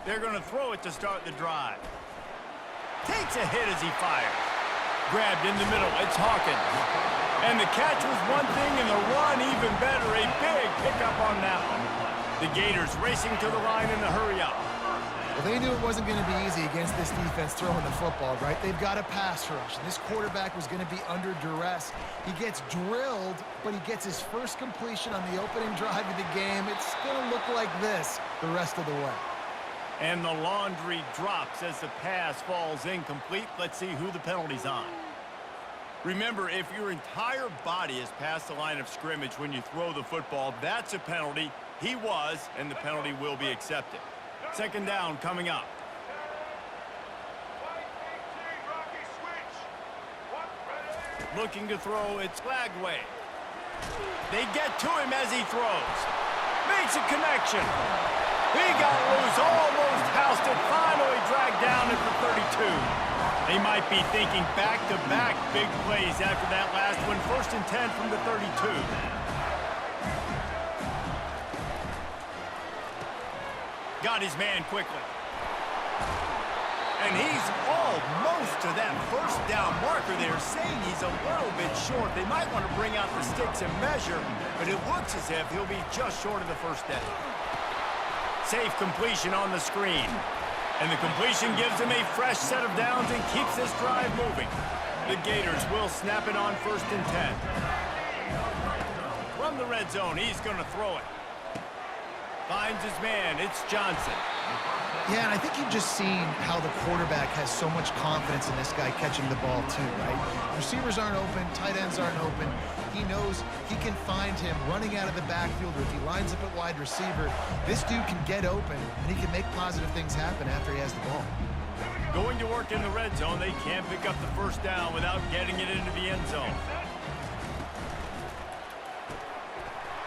They're going to throw it to start the drive. Takes a hit as he fires. Grabbed in the middle. It's Hawkins. And the catch was one thing and the run even better. A big pickup on that one. The Gators racing to the line in the hurry-up. Well, they knew it wasn't going to be easy against this defense throwing the football, right? They've got a pass rush. This quarterback was going to be under duress. He gets drilled, but he gets his first completion on the opening drive of the game. It's going to look like this the rest of the way. And the laundry drops as the pass falls incomplete. Let's see who the penalty's on. Remember, if your entire body is past the line of scrimmage when you throw the football, that's a penalty. He was, and the penalty will be accepted. Second down coming up. Looking to throw, it's Lagway. They get to him as he throws. Makes a connection. He got loose, almost housed it, finally dragged down at the 32. They might be thinking back-to-back big plays after that last one. 1st and 10 from the 32. Got his man quickly. And he's almost to that first down marker there, saying he's a little bit short. They might want to bring out the sticks and measure, but it looks as if he'll be just short of the first down. Safe completion on the screen. And the completion gives him a fresh set of downs and keeps this drive moving. The Gators will snap it on 1st and 10. From the red zone, he's going to throw it. Finds his man. It's Johnson. Yeah, and I think you've just seen how the quarterback has so much confidence in this guy catching the ball too, right? Receivers aren't open, tight ends aren't open. He knows he can find him running out of the backfield, or if he lines up at wide receiver, this dude can get open, and he can make positive things happen after he has the ball. Going to work in the red zone, they can't pick up the first down without getting it into the end zone.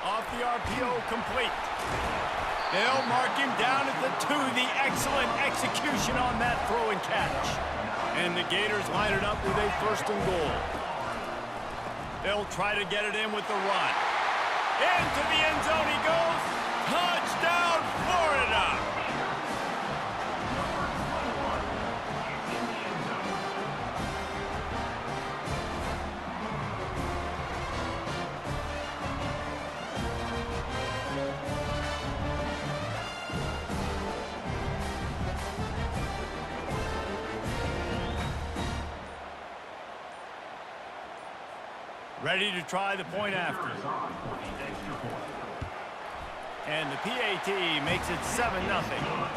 Off the RPO, complete. They'll mark him down at the 2. The excellent execution on that throw and catch. And the Gators line it up with a 1st and goal. They'll try to get it in with the run. Into the end zone he goes. Touchdown, Florida! Ready to try the point after. And the PAT makes it 7-0.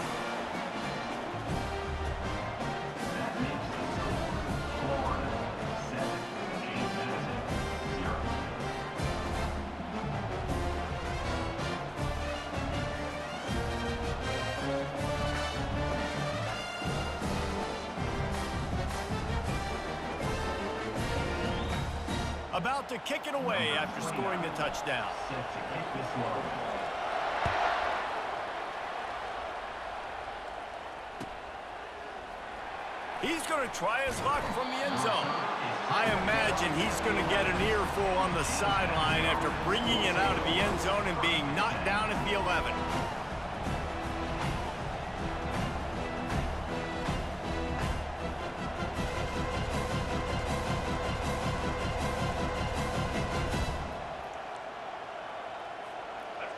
About to kick it away after scoring the touchdown. He's going to try his luck from the end zone. I imagine he's going to get an earful on the sideline after bringing it out of the end zone and being knocked down at the 11.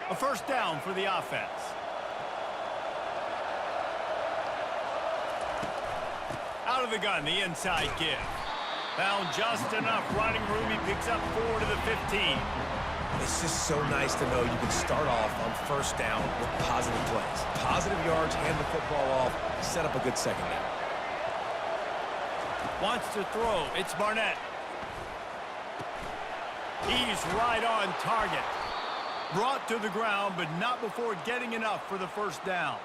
A first down for the offense. Out of the gun, the inside give. Found just enough running room. He picks up 4 to the 15. It's just so nice to know you can start off on first down with positive plays. Positive yards, hand the football off, set up a good second down. Wants to throw. It's Barnett. He's right on target. Brought to the ground, but not before getting enough for the first down.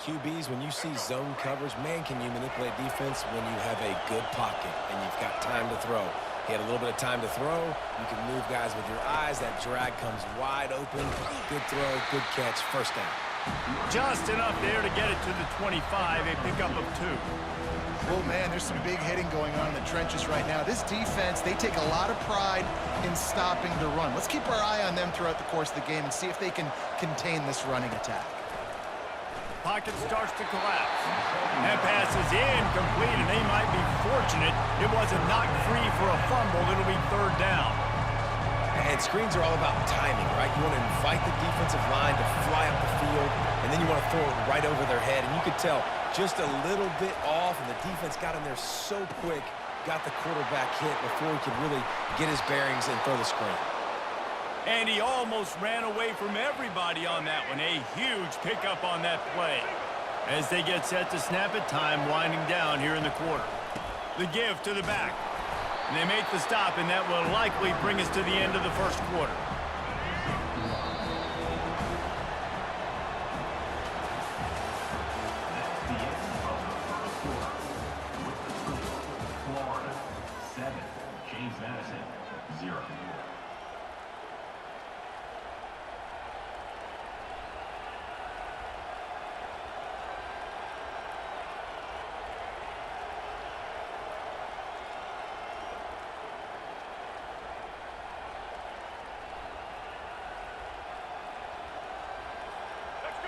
QBs, when you see zone coverage, man, can you manipulate defense when you have a good pocket and you've got time to throw. He had a little bit of time to throw. You can move guys with your eyes. That drag comes wide open. Good throw, good catch, first down. Just enough there to get it to the 25, a pickup of 2. Well, man, there's some big hitting going on in the trenches right now. This defense, they take a lot of pride in stopping the run. Let's keep our eye on them throughout the course of the game and see if they can contain this running attack. pocket starts to collapse. That pass is incomplete, and they might be fortunate it wasn't knocked free for a fumble. It'll be third down. And screens are all about timing, right? You want to invite the defensive line to fly up the field, and then you want to throw it right over their head. And you could tell just a little bit off, and the defense got in there so quick, got the quarterback hit before he could really get his bearings and throw the screen. And he almost ran away from everybody on that one. A huge pickup on that play. As they get set to snap it, time winding down here in the quarter. The give to the back. And they make the stop, and that will likely bring us to the end of the first quarter. Florida 7, James Madison 0.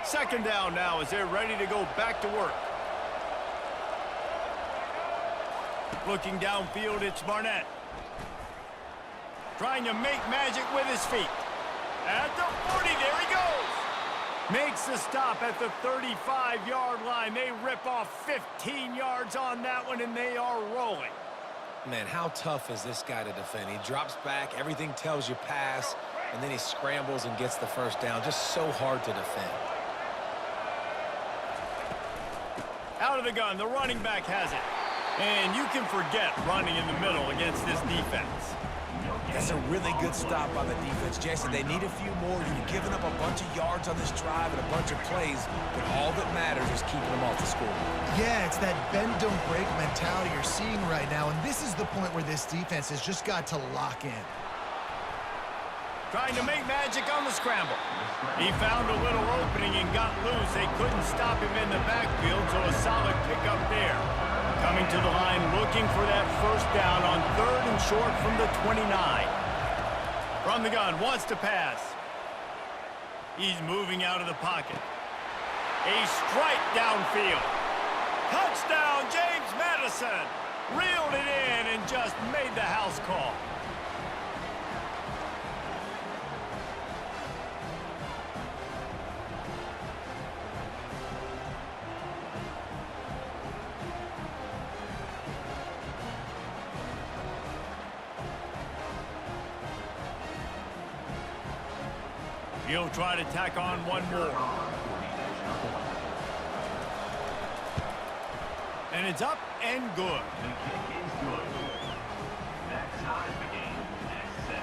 Second down now as they're ready to go back to work. Looking downfield, it's Barnett. Trying to make magic with his feet. At the 40, there he goes. Makes the stop at the 35-yard line. They rip off 15 yards on that one, and they are rolling. Man, how tough is this guy to defend? He drops back, everything tells you pass, and then he scrambles and gets the first down. Just so hard to defend. Out of the gun, the running back has it. And you can forget running in the middle against this defense. That's a really good stop by the defense, Jason. They need a few more. You've given up a bunch of yards on this drive and a bunch of plays, but all that matters is keeping them off the scoreboard. Yeah, it's that bend, don't break mentality you're seeing right now, and this is the point where this defense has just got to lock in. Trying to make magic on the scramble. He found a little opening and got loose. They couldn't stop him in the backfield, so a solid pickup there. Coming to the line, looking for that first down on third and short from the 29. From the gun, wants to pass. He's moving out of the pocket. A strike downfield. Touchdown, James Madison. Reeled it in and just made the house call. He'll try to tack on one more. And it's up and good. The kick is good. That ties the game at 7.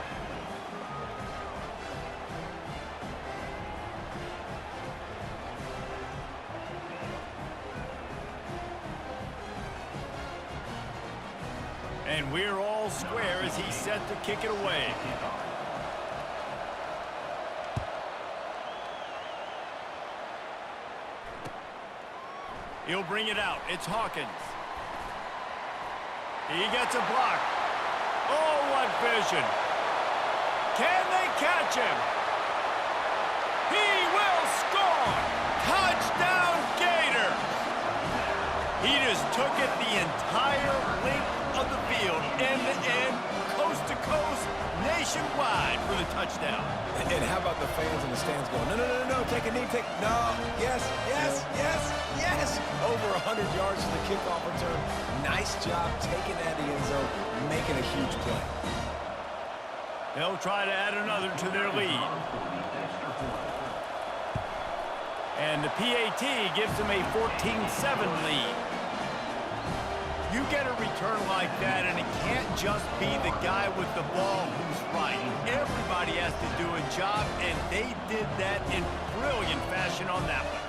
And we're all square as he's set to kick it away. He'll bring it out. It's Hawkins. He gets a block. Oh, what vision. Can they catch him? He will score. Touchdown, Gator. He just took it the entire length of the field, end to end, coast to coast, nationwide for the touchdown. And how about the fans in the stands going, no, no, no, no, take a knee, no, yes, yes, yes, yes. Over 100 yards to the kickoff return. Nice job taking that in the end zone, making a huge play. They'll try to add another to their lead. And the PAT gives them a 14-7 lead. You get a return like that, and it can't just be the guy with the ball who's right. Everybody has to do a job, and they did that in brilliant fashion on that one.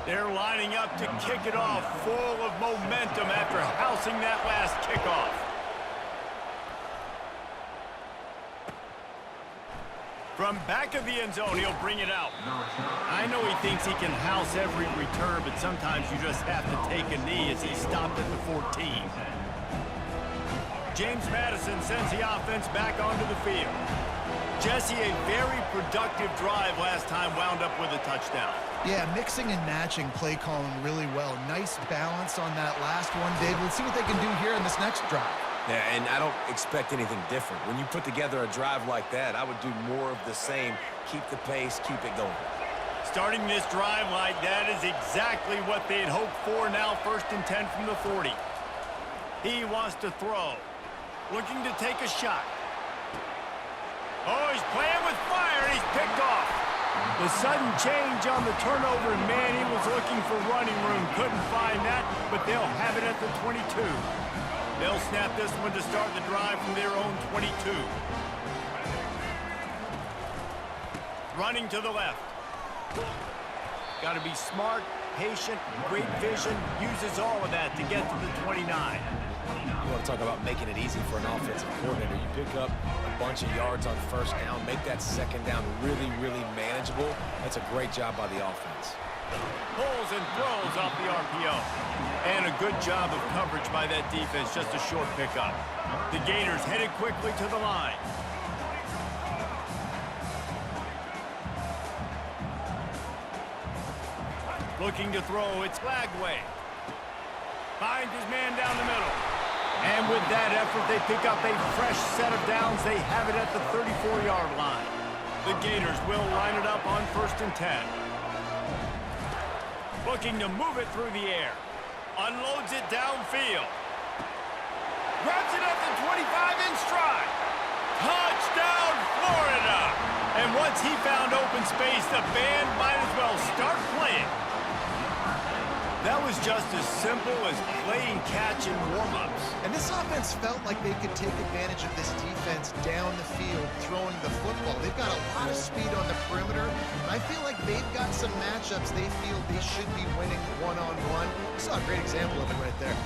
They're lining up to kick it off, full of momentum after housing that last kickoff. From back of the end zone, he'll bring it out. I know he thinks he can house every return, but sometimes you just have to take a knee as he stopped at the 14. James Madison sends the offense back onto the field. Jesse, a very productive drive last time wound up with a touchdown. Yeah, mixing and matching play calling really well. Nice balance on that last one, Dave. Let's see what they can do here in this next drive. Yeah, and I don't expect anything different. When you put together a drive like that, I would do more of the same. Keep the pace, keep it going. Starting this drive like that is exactly what they had hoped for. Now 1st and 10 from the 40. He wants to throw. Looking to take a shot. Oh, he's playing with fire, and he's picked off. The sudden change on the turnover, and man, he was looking for running room. Couldn't find that, but they'll have it at the 22. They'll snap this one to start the drive from their own 22. Running to the left. Got to be smart, patient, great vision. Uses all of that to get to the 29. You want to talk about making it easy for an offensive coordinator. You pick up a bunch of yards on 1st down, make that 2nd down really, really manageable. That's a great job by the offense. Pulls and throws off the RPO. And a good job of coverage by that defense, just a short pickup. The Gators headed quickly to the line. Looking to throw, it's Lagway. Finds his man down the middle. And with that effort, they pick up a fresh set of downs. They have it at the 34-yard line. The Gators will line it up on 1st and 10. Looking to move it through the air. Unloads it downfield. Grabs it at the 25 in stride. Touchdown, Florida! And once he found open space, the band might as well start playing. That was just as simple as playing catch in warm-ups. And this offense felt like they could take advantage of this defense down the field, throwing the football. They've got a lot of speed on the perimeter, and I feel like they've got some matchups they feel they should be winning one-on-one. We saw a great example of it right there.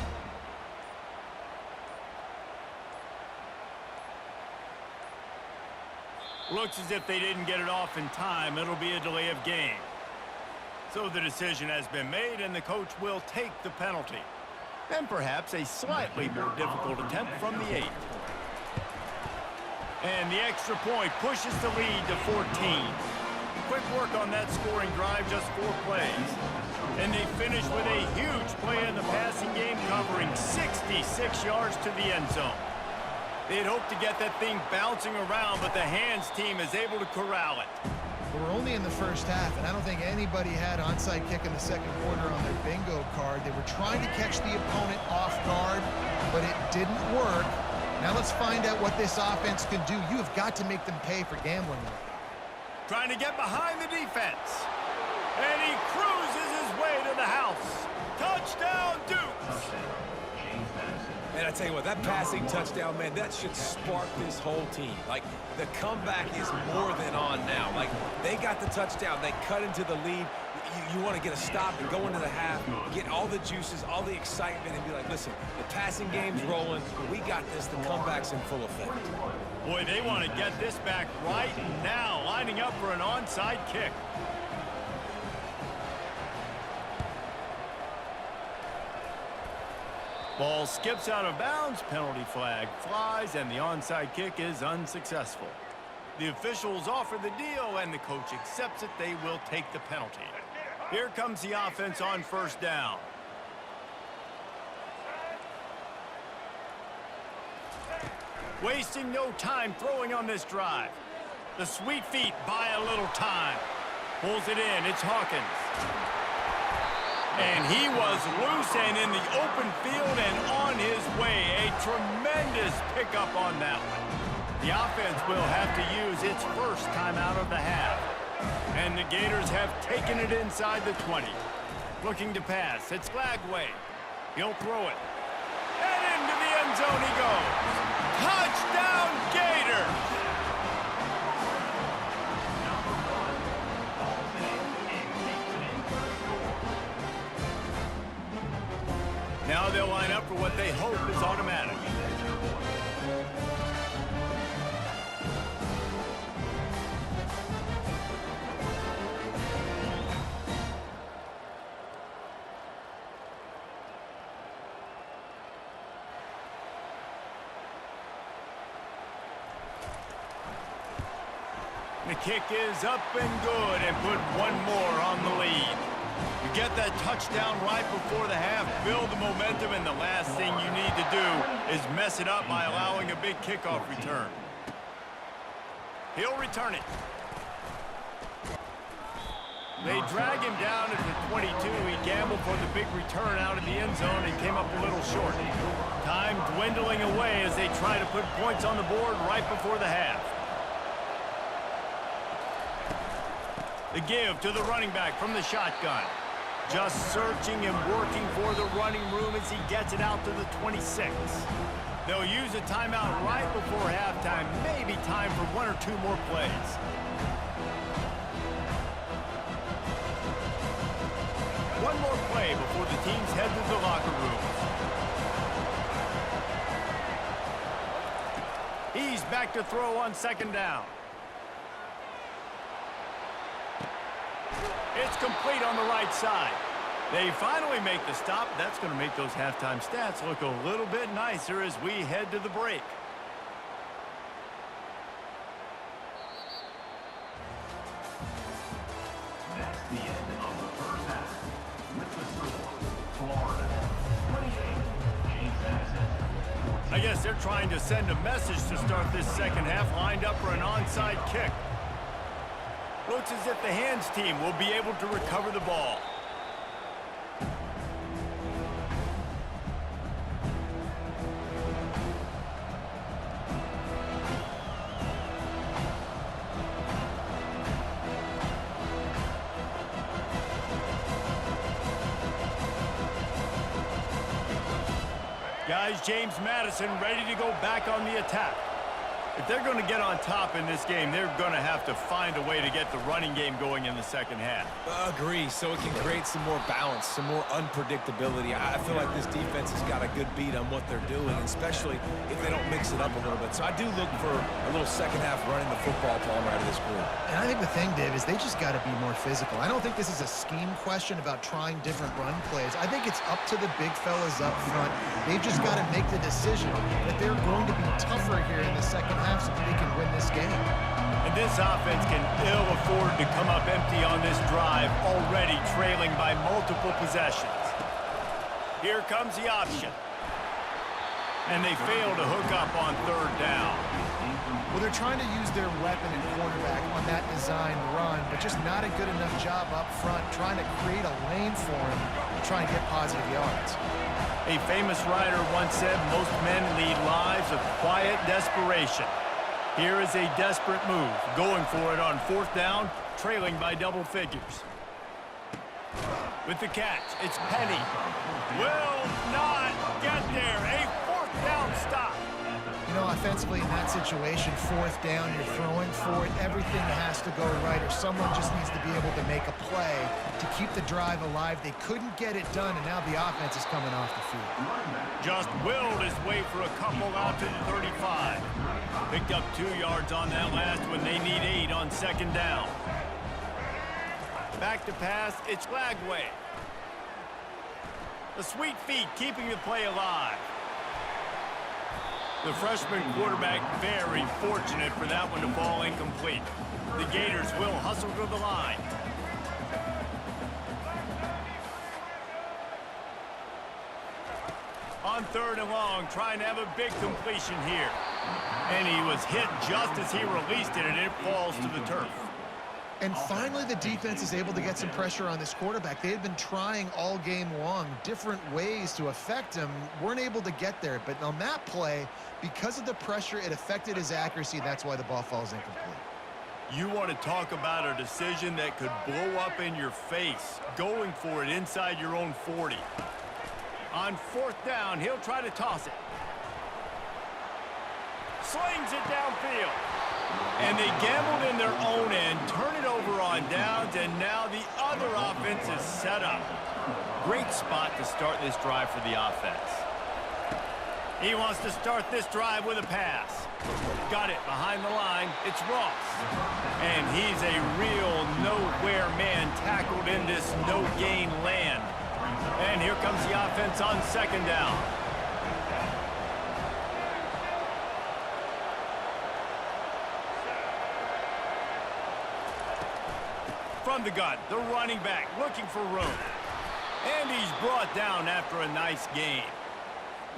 Looks as if they didn't get it off in time. It'll be a delay of game. So the decision has been made, and the coach will take the penalty. And perhaps a slightly more difficult attempt from the 8. And the extra point pushes the lead to 14. Quick work on that scoring drive, just 4 plays. And they finish with a huge play in the passing game, covering 66 yards to the end zone. They'd hoped to get that thing bouncing around, but the hands team is able to corral it. We're only in the 1st half, and I don't think anybody had onside kick in the 2nd quarter on their bingo card. They were trying to catch the opponent off guard, but it didn't work. Now let's find out what this offense can do. You have got to make them pay for gambling. Trying to get behind the defense. And he cruises his way to the house. Touchdown, Dukes! And I tell you what, that passing touchdown, man, that should spark this whole team. Like, the comeback is more than on now. Like, they got the touchdown. They cut into the lead. You want to get a stop and go into the half, get all the juices, all the excitement, and be like, listen, the passing game's rolling. We got this. The comeback's in full effect. Boy, they want to get this back right now, lining up for an onside kick. Ball skips out of bounds, penalty flag flies, and the onside kick is unsuccessful. The officials offer the deal, and the coach accepts it. They will take the penalty. Here comes the offense on 1st down. Wasting no time throwing on this drive. The sweet feet buy a little time. Pulls it in. It's Hawkins. And he was loose and in the open field and on his way. A tremendous pickup on that one. The offense will have to use its first timeout of the half. And the Gators have taken it inside the 20. Looking to pass. It's Lagway. He'll throw it. And into the end zone he goes. Touchdown, Gators! Now they'll line up for what they hope is automatic. The kick is up and good and put one more on the lead. You get that touchdown right before the half, build the momentum, and the last thing you need to do is mess it up by allowing a big kickoff return. He'll return it. They drag him down at the 22. He gambled for the big return out of the end zone and came up a little short. Time dwindling away as they try to put points on the board right before the half. The give to the running back from the shotgun. Just searching and working for the running room as he gets it out to the 26. They'll use a timeout right before halftime. Maybe time for one or two more plays. One more play before the teams head to the locker rooms. He's back to throw on second down. It's complete on the right side. They finally make the stop. That's going to make those halftime stats look a little bit nicer as we head to the break. That's the end of the first half. With the score, Florida 28, James Madison. I guess they're trying to send a message to start this second half, lined up for an onside kick. Looks as if the hands team will be able to recover the ball. Guys, James Madison ready to go back on the attack. If they're going to get on top in this game, they're going to have to find a way to get the running game going in the second half. Agree, so it can create some more balance, some more unpredictability. I feel like this defense has got a good beat on what they're doing, especially if they don't mix it up a little bit. So I do look for a little second half running the football Palmer out of this group. And I think the thing, Dave, is they just got to be more physical. I don't think this is a scheme question about trying different run plays. I think it's up to the big fellas up front. They've just got to make the decision that they're going to be tougher here in the second half so that they can win this game. And this offense can ill afford to come up empty on this drive, already trailing by multiple possessions. Here comes the option. And they fail to hook up on third down. Well, they're trying to use their weapon and quarterback on that design run, but just not a good enough job up front trying to create a lane for him to try and get positive yards. A famous writer once said, most men lead lives of quiet desperation. Here is a desperate move, going for it on fourth down, trailing by double figures. With the catch, it's Penny. Will not get there. A fourth down stop. You know, offensively in that situation, fourth down, you're throwing for it. Everything has to go right, or someone just needs to be able to make a play to keep the drive alive. They couldn't get it done, and now the offense is coming off the field. Just willed his way for a couple out to the 35. Picked up 2 yards on that last one. They need 8 on second down. Back to pass, it's Lagway. The sweet feet keeping the play alive. The freshman quarterback very fortunate for that one to fall incomplete. The Gators will hustle to the line. On third and long, trying to have a big completion here. And he was hit just as he released it, and it falls to the turf. And finally, the defense is able to get some pressure on this quarterback. They had been trying all game long different ways to affect him, weren't able to get there. But on that play, because of the pressure, it affected his accuracy, and that's why the ball falls incomplete. You want to talk about a decision that could blow up in your face, going for it inside your own 40. On fourth down, he'll try to toss it. Slings it downfield. And they gambled in their own end, turn it over on downs, and now the other offense is set up. Great spot to start this drive for the offense. He wants to start this drive with a pass. Got it behind the line. It's Ross. And he's a real nowhere man tackled in this no-gain land. And here comes the offense on second down. the gun, the running back looking for room. And he's brought down after a nice gain.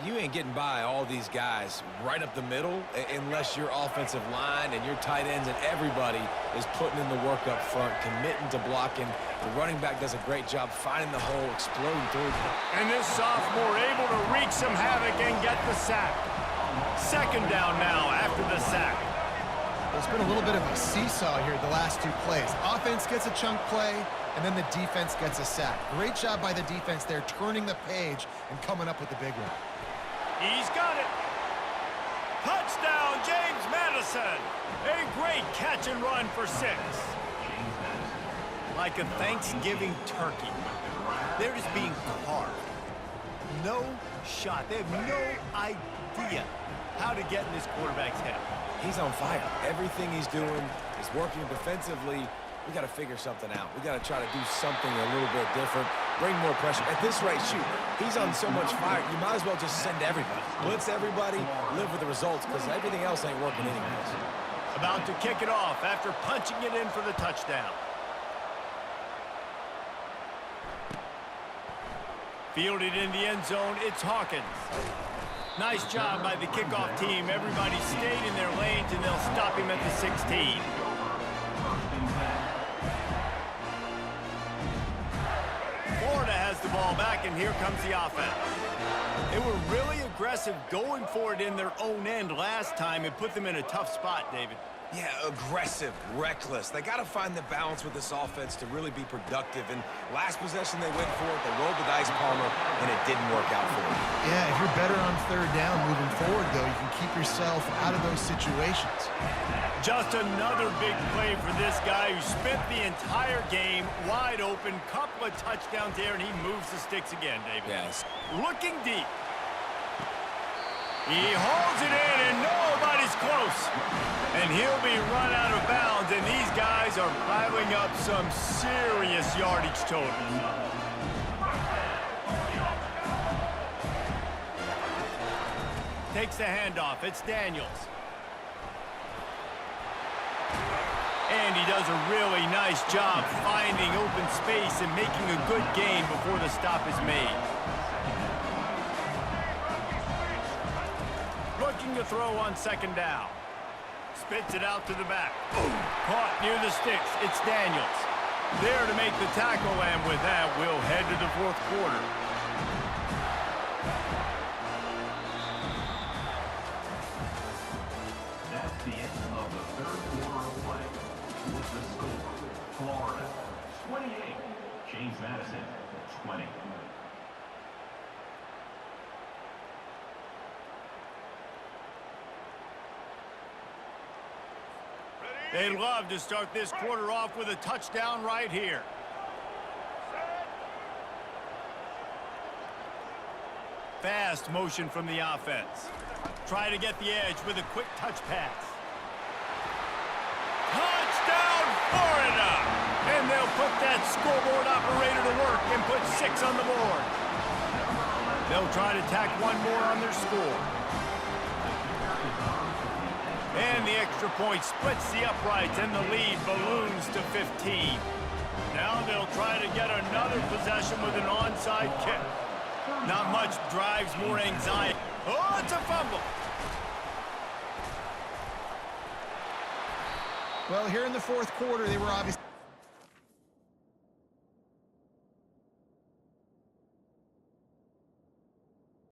You ain't getting by all these guys right up the middle unless your offensive line and your tight ends and everybody is putting in the work up front, committing to blocking. The running back does a great job finding the hole, exploding through. And this sophomore able to wreak some havoc and get the sack. Second down now after the sack. There's been a little bit of a seesaw here the last two plays. Offense gets a chunk play, and then the defense gets a sack. Great job by the defense there, turning the page and coming up with the big one. He's got it. Touchdown, James Madison. A great catch and run for 6. Like a Thanksgiving turkey. They're just being carved. No shot. They have no idea how to get in this quarterback's head. He's on fire. Everything he's doing is working defensively. We got to figure something out. We got to try to do something a little bit different, bring more pressure. At this rate, shoot, he's on so much fire, you might as well just send everybody. Blitz everybody, live with the results, because everything else ain't working anyways. About to kick it off after punching it in for the touchdown. Fielded in the end zone, it's Hawkins. Nice job by the kickoff team. Everybody stayed in their lanes, and they'll stop him at the 16. Florida has the ball back, and here comes the offense. They were really aggressive going for it in their own end last time. It put them in a tough spot, David. Yeah, aggressive, reckless. They got to find the balance with this offense to really be productive. And last possession they went for it, they rolled the dice, Palmer, and it didn't work out for them. Yeah, if you're better on third down moving forward, though, you can keep yourself out of those situations. Just another big play for this guy who spent the entire game wide open. Couple of touchdowns there, and he moves the sticks again, David. Yes. Looking deep. He holds it in, and nobody's close. And he'll be run out of bounds, and these guys are piling up some serious yardage totals. Takes the handoff. It's Daniels. And he does a really nice job finding open space and making a good gain before the stop is made. Looking to throw on second down. Spits it out to the back. Caught near the sticks. It's Daniels. There to make the tackle, and with that, we'll head to the fourth quarter. That's the end of the third quarter of play. With the score, Florida 28, James Madison 20. They'd love to start this quarter off with a touchdown right here. Fast motion from the offense. Try to get the edge with a quick touch pass. Touchdown, Florida! And they'll put that scoreboard operator to work and put 6 on the board. They'll try to tack one more on their score. And the extra point splits the uprights, and the lead balloons to 15. Now they'll try to get another possession with an onside kick. Not much drives more anxiety. Oh, it's a fumble. Well, here in the fourth quarter, they were obviously